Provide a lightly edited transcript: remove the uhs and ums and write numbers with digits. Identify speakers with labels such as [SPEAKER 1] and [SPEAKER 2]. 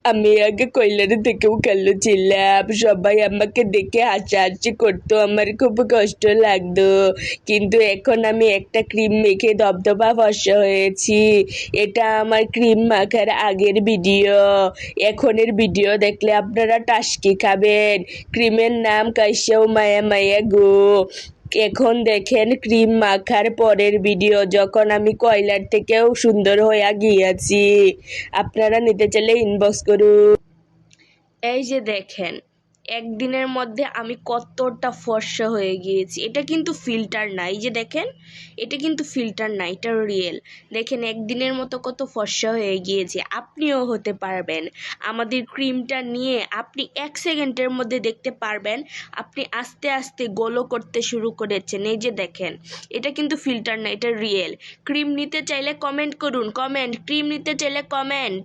[SPEAKER 1] আমি আগে কয়লার থেকেও কালো ছিলাম, সবাই আমাকে দেখে হাসাহাসি করতো, আমার খুব কষ্ট লাগতো। কিন্তু এখন আমি একটা ক্রিম মেখে ধবধবা ফর্সা হয়েছি। এটা আমার ক্রিম মাখার আগের ভিডিও। এখনের ভিডিও দেখলে আপনারা টাসকি খাবেন। ক্রিমের নাম কাইসাও মায়া মায়া গো। এখন দেখেন ক্রিম মাখার পরের ভিডিও, যখন আমি কয়লার থেকেও সুন্দর হইয়া গিয়েছি। আপনারা নিতে চাইলে ইনবক্স করুন। এই যে দেখেন, একদিনের মধ্যে আমি কতটা ফর্সা হয়ে গিয়েছি। এটা কিন্তু ফিল্টার না, এই যে দেখেন, এটা কিন্তু ফিল্টার না, এটা রিয়েল। দেখেন একদিনের মতো কত ফর্সা হয়ে গিয়েছে। আপনিও হতে পারবেন। আমাদের ক্রিমটা নিয়ে আপনি 1 সেকেন্ডের মধ্যে দেখতে পারবেন আপনি আস্তে আস্তে গ্লো করতে শুরু করেছেন। এই যে দেখেন, এটা কিন্তু ফিল্টার না, এটা রিয়েল। ক্রিম নিতে চাইলে কমেন্ট করুন, কমেন্ট। ক্রিম নিতে চাইলে কমেন্ট।